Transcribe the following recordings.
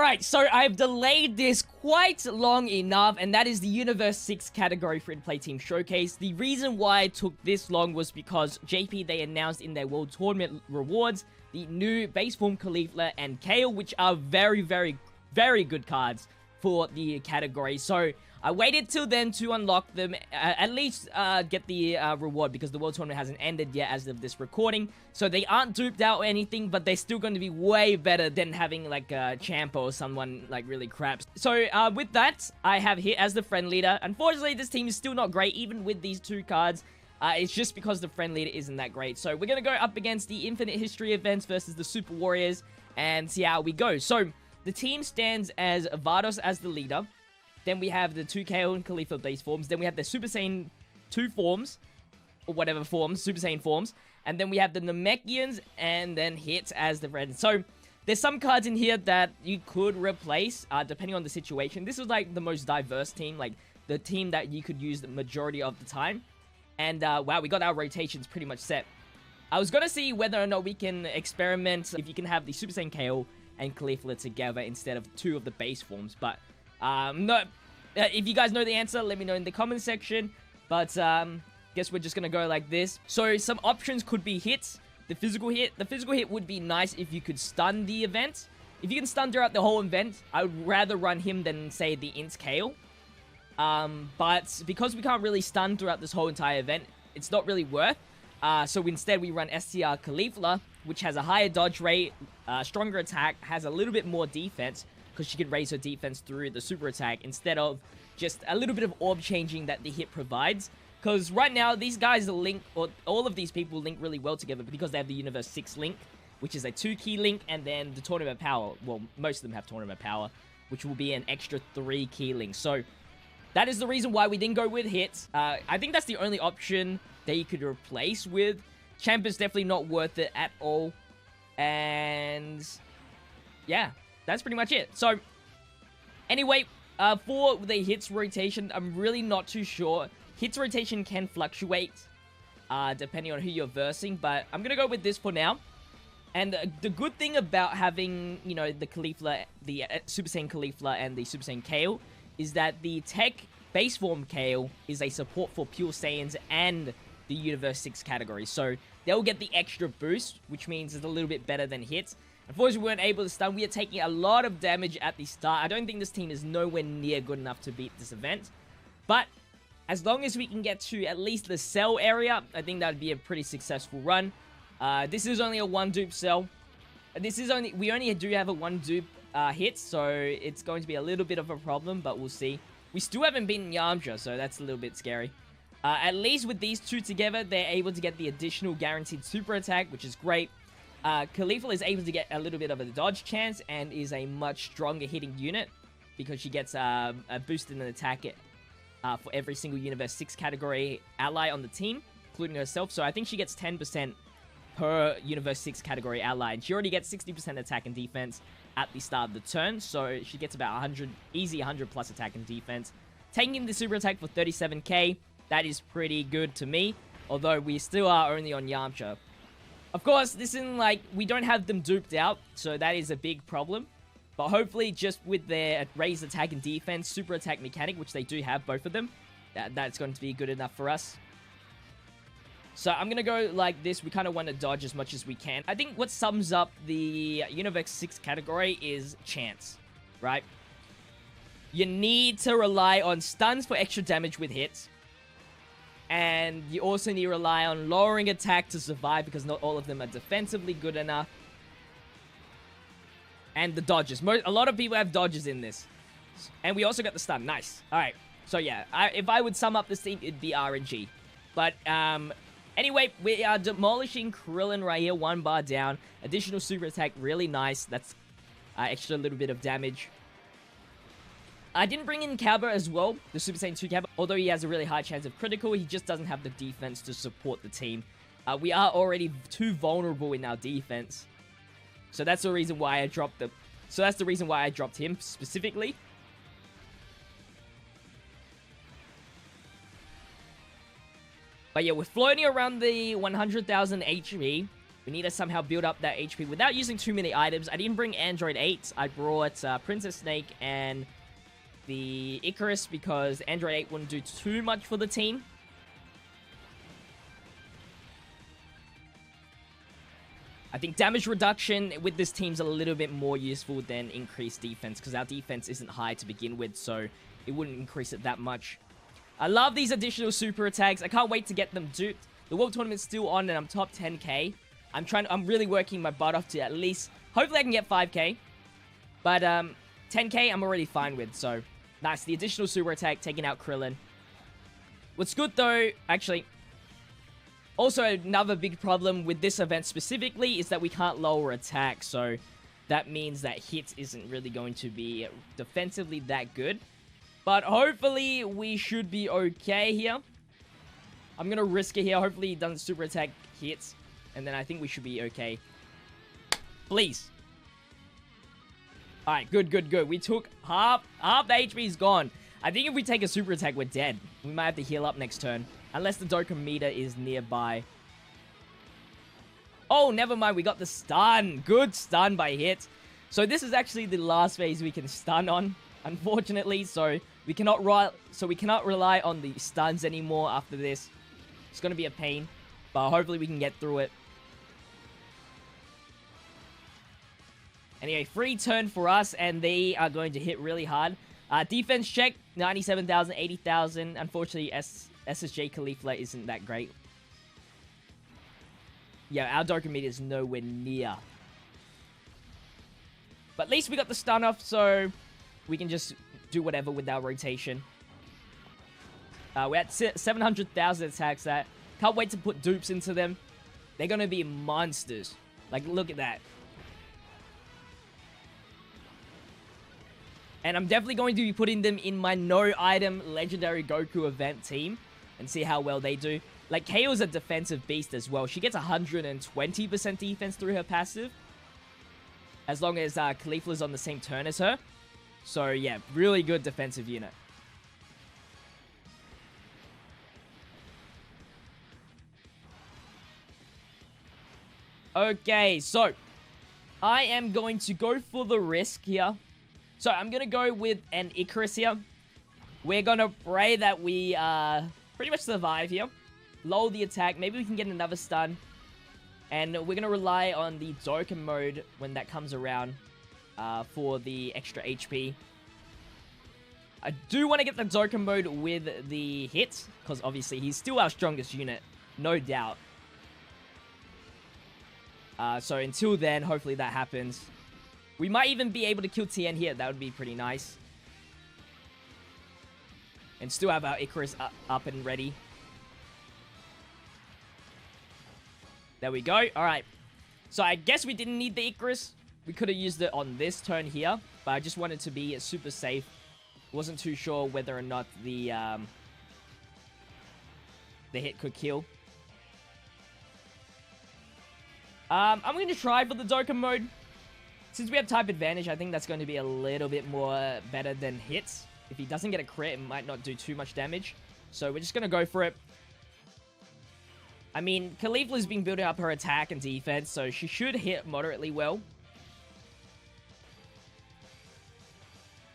Alright, so I've delayed this quite long enough, and that is the Universe 6 category free-to-play team showcase. The reason why it took this long was because JP, they announced in their World Tournament rewards the new base form Caulifla and Kale, which are very, very, very good cards for the category. So I waited till then to unlock them, at least get the reward, because the World Tournament hasn't ended yet as of this recording. So they aren't duped out or anything, but they're still going to be way better than having like a Champa or someone like really crap. So with that, I have Hit as the friend leader. Unfortunately, this team is still not great, even with these two cards. It's just because the friend leader isn't that great. So we're going to go up against the Infinite History events versus the Super Warriors and see how we go. So the team stands as Vados as the leader. Then we have the 2 Kale and Caulifla base forms. Then we have the Super Saiyan 2 forms, or whatever forms, Super Saiyan forms. And then we have the Namekians and then Hit as the friend. So there's some cards in here that you could replace depending on the situation. This is like the most diverse team, like the team that you could use the majority of the time. And wow, we got our rotations pretty much set. I was going to see whether or not we can experiment if you can have the Super Saiyan Kale and Caulifla together instead of 2 of the base forms. But no, if you guys know the answer, let me know in the comment section. But guess we're just going to go like this. So some options could be hits. The physical hit. The physical hit would be nice if you could stun the event. If you can stun throughout the whole event, I would rather run him than, say, the Int Kale. But because we can't really stun throughout this whole entire event, it's not really worth. So instead we run STR Caulifla, which has a higher dodge rate, stronger attack, has a little bit more defense, because she can raise her defense through the super attack instead of just a little bit of orb changing that the hit provides. Because right now, these guys link, or all of these people link really well together because they have the Universe 6 link, which is a 2-key link, and then the Tournament Power. Well, most of them have Tournament Power, which will be an extra 3-key link. So that is the reason why we didn't go with hits. I think that's the only option that you could replace with. Champ is definitely not worth it at all. And yeah, that's pretty much it. So anyway, for the hits rotation, I'm really not too sure. Hits rotation can fluctuate depending on who you're versing, but I'm going to go with this for now. And the good thing about having, you know, the Caulifla, the Super Saiyan Caulifla and the Super Saiyan Kale is that the Tech base form Kale is a support for Pure Saiyans and the Universe 6 category. So they'll get the extra boost, which means it's a little bit better than hits. Unfortunately, we weren't able to stun. We are taking a lot of damage at the start. I don't think this team is nowhere near good enough to beat this event. But as long as we can get to at least the cell area, I think that would be a pretty successful run. This is only a 1 dupe cell. We only do have a 1 dupe hit, so it's going to be a little bit of a problem, but we'll see. We still haven't beaten Yamcha, so that's a little bit scary. At least with these two together, they're able to get the additional guaranteed super attack, which is great. Caulifla is able to get a little bit of a dodge chance and is a much stronger hitting unit because she gets a boost in an attack for every single Universe 6 category ally on the team, including herself. So I think she gets 10% per Universe 6 category ally, and she already gets 60% attack and defense at the start of the turn, so she gets about 100, easy 100 plus attack and defense. Taking the super attack for 37k, that is pretty good to me, although we still are only on Yamcha. Of course, this isn't like, we don't have them duped out, so that is a big problem. But hopefully, just with their raised attack and defense, super attack mechanic, which they do have, both of them, that's going to be good enough for us. So I'm going to go like this. We kind of want to dodge as much as we can. I think what sums up the Universe 6 category is chance, right? You need to rely on stuns for extra damage with hits. And you also need to rely on lowering attack to survive because not all of them are defensively good enough. And the dodges. A lot of people have dodges in this. And we also got the stun. Nice. Alright. So yeah, if I would sum up this team, it'd be RNG. But, anyway, we are demolishing Krillin right here. 1 bar down. Additional super attack. Really nice. That's extra little bit of damage. I didn't bring in Cabba as well, the Super Saiyan 2 Cabba. Although he has a really high chance of critical, he just doesn't have the defense to support the team. We are already too vulnerable in our defense. So that's the reason why I dropped him specifically. But yeah, we're floating around the 100,000 HP We need to somehow build up that HP without using too many items. I didn't bring Android 8. I brought Princess Snake and the Icarus because Android 8 wouldn't do too much for the team. I think damage reduction with this team's a little bit more useful than increased defense because our defense isn't high to begin with, so it wouldn't increase it that much. I love these additional super attacks. I can't wait to get them duped. The World Tournament's still on and I'm top 10k. I'm really working my butt off to at least, hopefully I can get 5k. But 10k I'm already fine with, so nice. The additional super attack taking out Krillin. What's good though, actually, also another big problem with this event specifically is that we can't lower attack, so that means that hit isn't really going to be defensively that good. But hopefully we should be okay here. I'm going to risk it here. Hopefully he doesn't super attack hits. And then I think we should be okay. Please. Alright, good, good, good. We took half the HP is gone. I think if we take a super attack, we're dead. We might have to heal up next turn. Unless the Dokkan meter is nearby. Oh, never mind. We got the stun. Good stun by hit. So this is actually the last phase we can stun on, unfortunately. So we cannot rely on the stuns anymore after this. It's going to be a pain. But hopefully we can get through it. Anyway, free turn for us. And they are going to hit really hard. Defense check. 97,000, 80,000. Unfortunately, SSJ Caulifla isn't that great. Yeah, our Dokkan meter is nowhere near. But at least we got the stun off, so we can just do whatever with our rotation. We're at 700,000 attacks that. Can't wait to put dupes into them. They're going to be monsters. Like, look at that. And I'm definitely going to be putting them in my no-item Legendary Goku event team. And see how well they do. Like, Kale's a defensive beast as well. She gets 120% defense through her passive. As long as Caulifla's on the same turn as her. So, yeah, really good defensive unit. Okay, so I am going to go for the risk here. So, I'm going to go with an Icarus here. We're going to pray that we pretty much survive here. Lower the attack. Maybe we can get another stun. And we're going to rely on the Dokkan mode when that comes around for the extra HP. I do want to get the Dokkan mode with the hit. Because obviously he's still our strongest unit. No doubt. So until then, hopefully that happens. We might even be able to kill Tien here. That would be pretty nice. And still have our Icarus up and ready. There we go. Alright. So I guess we didn't need the Icarus. We could have used it on this turn here. But I just wanted to be super safe. Wasn't too sure whether or not the hit could kill. I'm going to try for the Dokkan mode. Since we have type advantage, I think that's going to be a little bit more better than hits. If he doesn't get a crit, it might not do too much damage. So we're just going to go for it. I mean, Caulifla's been building up her attack and defense, so she should hit moderately well.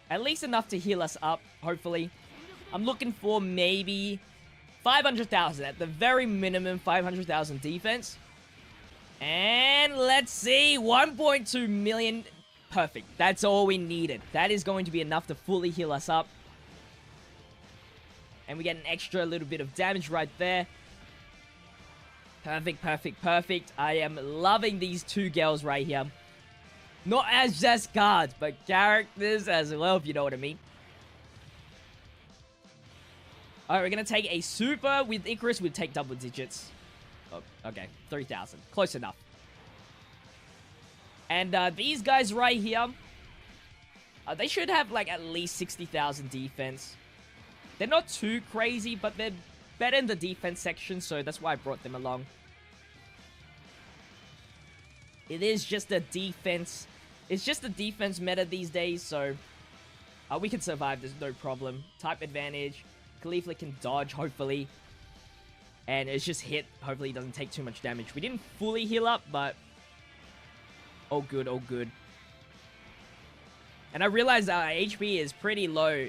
At least enough to heal us up, hopefully. I'm looking for maybe 500,000. At the very minimum, 500,000 defense. And let's see, 1.2 million. Perfect. That's all we needed. That is going to be enough to fully heal us up. And we get an extra little bit of damage right there. Perfect, perfect, perfect. I am loving these two girls right here. Not as just cards, but characters as well, if you know what I mean. Alright, we're going to take a super. With Icarus, we'd take double digits. Oh, okay, 3,000. Close enough. And these guys right here, they should have like at least 60,000 defense. They're not too crazy, but they're better in the defense section, so that's why I brought them along. It is just a defense. It's just a defense meta these days, so we can survive. There's no problem. Type advantage. Caulifla can dodge, hopefully. And it's just hit. Hopefully it doesn't take too much damage. We didn't fully heal up, but... Oh, good. Oh, good. And I realized our HP is pretty low.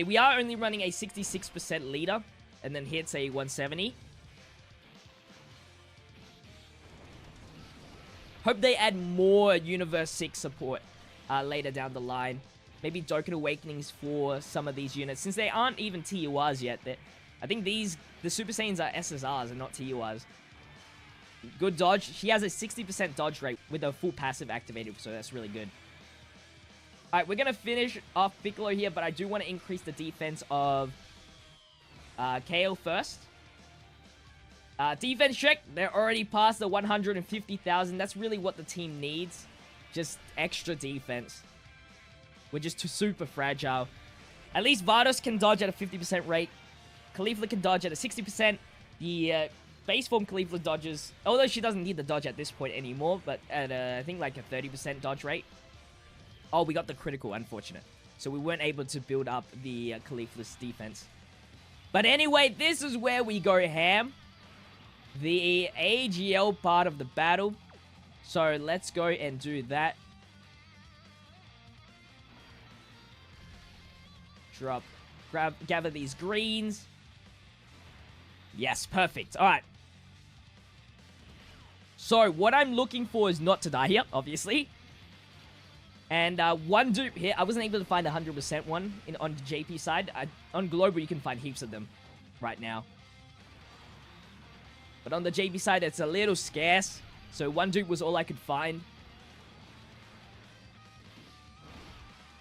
We are only running a 66% leader. And then hits a 170. Hope they add more Universe 6 support later down the line. Maybe Dokkan Awakenings for some of these units. Since they aren't even TURs yet. I think the Super Saiyans are SSRs and not TURs. Good dodge. She has a 60% dodge rate with a full passive activated, so that's really good. Alright, we're going to finish off Piccolo here, but I do want to increase the defense of Kale first. Defense check. They're already past the 150,000. That's really what the team needs. Just extra defense. We're just too super fragile. At least Vados can dodge at a 50% rate. Caulifla can dodge at a 60%. The base form Caulifla dodges, although she doesn't need the dodge at this point anymore, but at I think like a 30% dodge rate. Oh, we got the critical, unfortunate. So we weren't able to build up the Caulifla's defense. But anyway, this is where we go ham. The AGL part of the battle. So let's go and do that. Gather these greens. Yes, perfect. Alright. So, what I'm looking for is not to die here, obviously. And one dupe here. I wasn't able to find a 100% one on the JP side. On Global, you can find heaps of them right now. But on the JP side, it's a little scarce. So, one dupe was all I could find.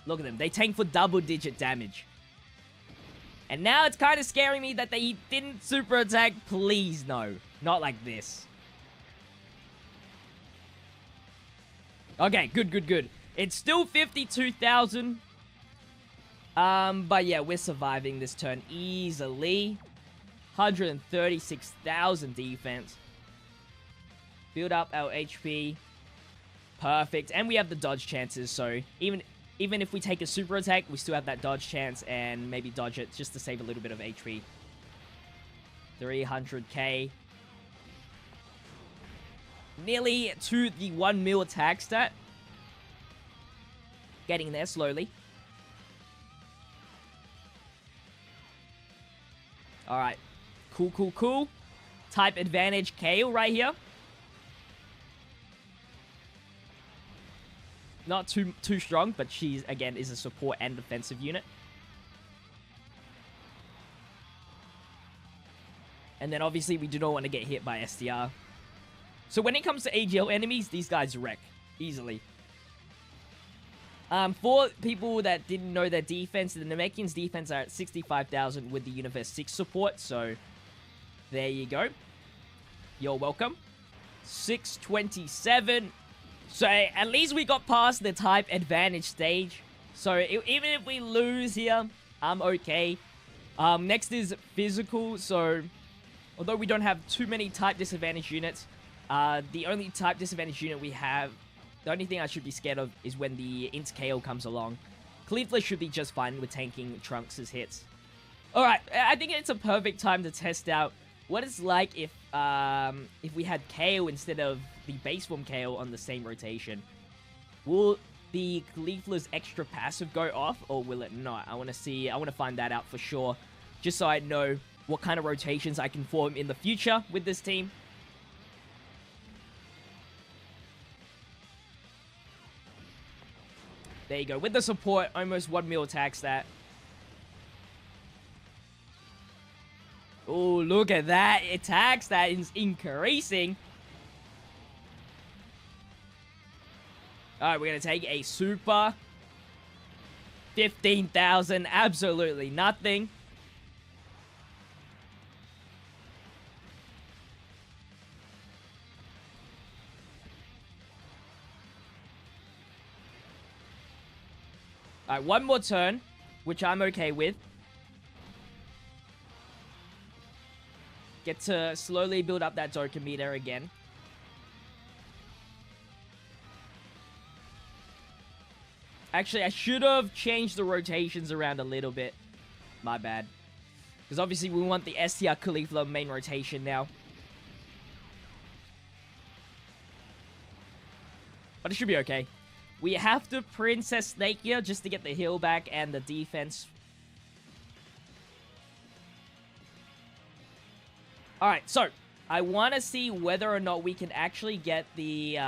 Look at them. They tank for double-digit damage. And now it's kind of scaring me that they didn't super attack. Please, no. Not like this. Okay, good. It's still 52,000. But yeah, we're surviving this turn easily. 136,000 defense. Build up our HP. Perfect. And we have the dodge chances, so even if we take a super attack, we still have that dodge chance and maybe dodge it just to save a little bit of HP. 300k. Nearly to the 1 mil attack stat. Getting there slowly. Alright. Cool. Type advantage Kale right here. Not too strong, but she, again, is a support and defensive unit. And then, obviously, we do not want to get hit by SDR. So, when it comes to AGL enemies, these guys wreck. Easily. For people that didn't know their defense, the Namekian's defense are at 65,000 with the Universe 6 support. So, there you go. You're welcome. 627. So, at least we got past the type advantage stage. So, even if we lose here, I'm okay. Next is physical. So, although we don't have too many type disadvantage units, the only type disadvantage unit we have, the only thing I should be scared of is when the Int Kale comes along. Caulifla should be just fine with tanking Trunks' hits. Alright, I think it's a perfect time to test out what it's like if we had Kale instead of the base form Kale on the same rotation. Will the Caulifla's extra passive go off, or will it not? I want to find that out for sure, just so I know what kind of rotations I can form in the future with this team. There you go. With the support, almost 1 mil attack stat. Oh, look at that. Attack stat is increasing. Alright, we're going to take a super. 15,000. Absolutely nothing. Alright, one more turn, which I'm okay with. Get to slowly build up that Dokkan meter again. Actually, I should have changed the rotations around a little bit. My bad. Because obviously we want the STR Caulifla main rotation now. But it should be okay. We have to Princess Snake here just to get the heal back and the defense. Alright, so I want to see whether or not we can actually get the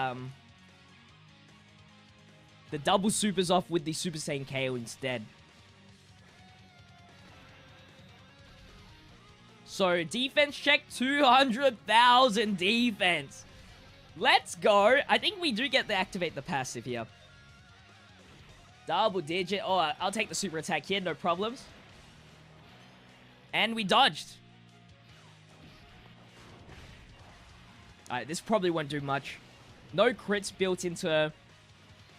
double supers off with the Super Saiyan Kale instead. So, defense check, 200,000 defense. Let's go. I think we do get to activate the passive here. Double digit. Oh, I'll take the super attack here, no problems. And we dodged. Alright, this probably won't do much. No crits built into...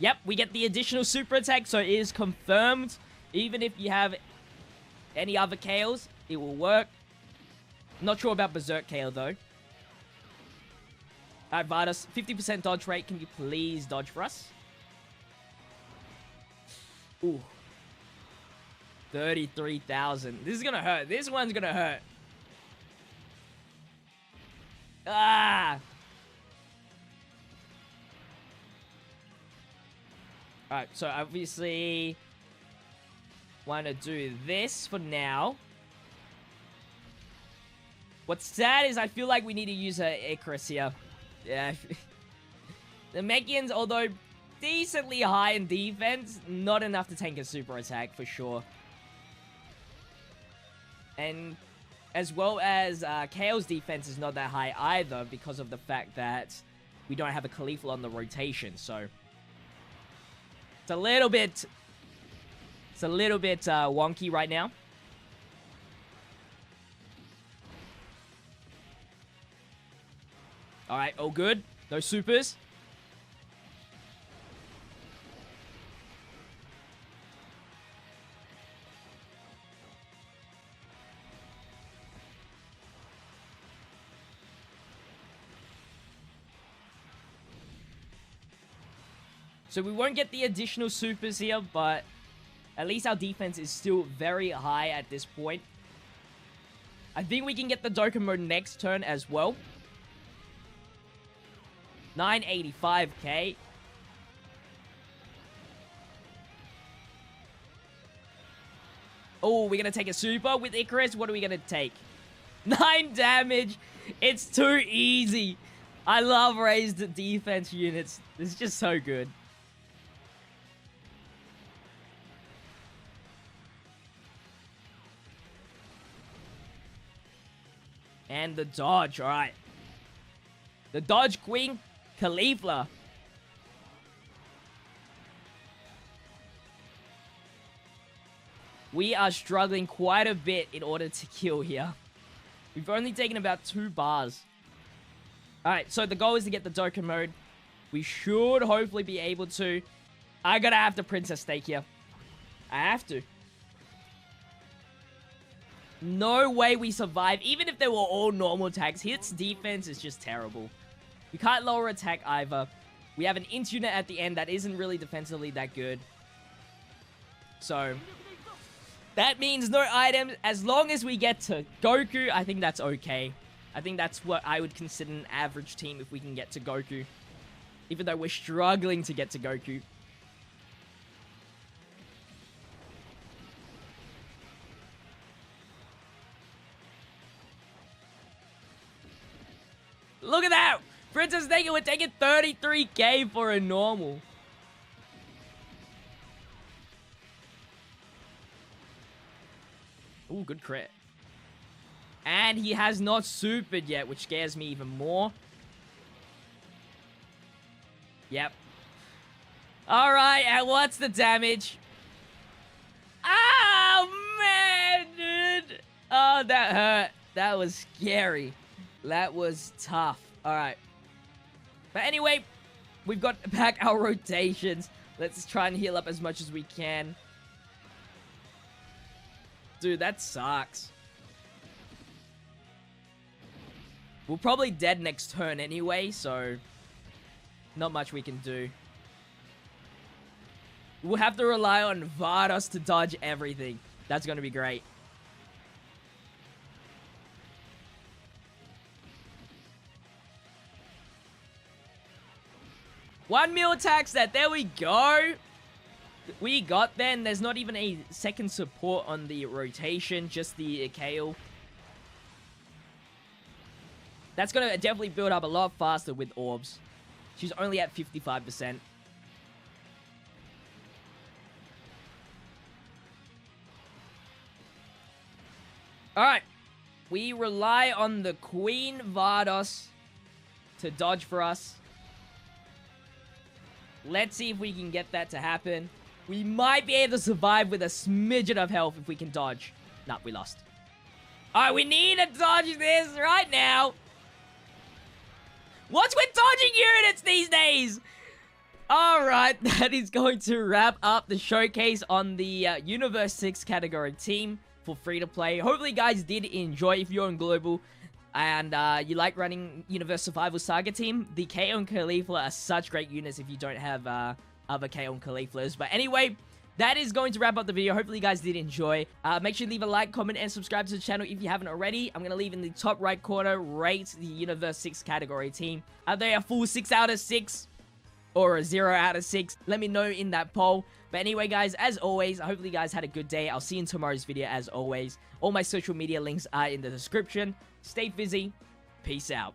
Yep, we get the additional super attack, so it is confirmed. Even if you have any other Kales, it will work. Not sure about Berserk Kale, though. Alright, Vardas, 50% dodge rate. Can you please dodge for us? Ooh. 33,000. This is gonna hurt. This one's gonna hurt. Ah! Alright, so obviously... want to do this for now. What's sad is I feel like we need to use Icarus here. Yeah. The Mechians, although decently high in defense, not enough to tank a super attack for sure. And as well as Kale's defense is not that high either because of the fact that we don't have a Caulifla on the rotation. So it's a little bit wonky right now. Alright, all good. No supers. So we won't get the additional supers here, but at least our defense is still very high at this point. I think we can get the Dokkan mode next turn as well. 985k. Oh, we're going to take a super with Icarus. What are we going to take? 9 damage. It's too easy. I love raised defense units. This is just so good. And the dodge. All right. The dodge queen, Caulifla. We are struggling quite a bit in order to kill here. We've only taken about 2 bars. Alright, so the goal is to get the Dokkan mode. We should hopefully be able to. I gotta have the Princess Stake here. I have to. No way we survive. Even if they were all normal attacks, hits defense is just terrible. We can't lower attack either. We have an int unit at the end that isn't really defensively that good. So, that means no items. As long as we get to Goku, I think that's okay. I think that's what I would consider an average team if we can get to Goku. Even though we're struggling to get to Goku. Look at that! Princess Naked, we're taking 33k for a normal. Ooh, good crit. And he has not supered yet, which scares me even more. Yep. Alright, and what's the damage? Oh, man, dude! Oh, that hurt. That was scary. That was tough. Alright. But anyway, we've got back our rotations. Let's try and heal up as much as we can. Dude, that sucks. We're probably dead next turn anyway, so not much we can do. We'll have to rely on Vardas to dodge everything. That's going to be great. 1 mil attack set. There we go. We got then. There's not even a second support on the rotation. Just the Kale. That's going to definitely build up a lot faster with orbs. She's only at 55%. Alright. We rely on the Queen Vardos to dodge for us. Let's see if we can get that to happen. We might be able to survive with a smidgen of health if we can dodge. Nah, we lost. Alright, we need to dodge this right now. What's with dodging units these days? Alright, that is going to wrap up the showcase on the Universe 6 category team for free-to-play. Hopefully you guys did enjoy. If you're on Global and you like running Universe Survival Saga team, the Kale and Caulifla are such great units if you don't have other Kale and Cauliflas. But anyway, that is going to wrap up the video. Hopefully you guys did enjoy. Make sure you leave a like, comment, and subscribe to the channel if you haven't already. I'm going to leave in the top right corner, rate the Universe 6 category team. Are they a full 6 out of 6? Or a 0 out of 6? Let me know in that poll. But anyway, guys, as always, hopefully you guys had a good day. I'll see you in tomorrow's video, as always. All my social media links are in the description. Stay fizzy. Peace out.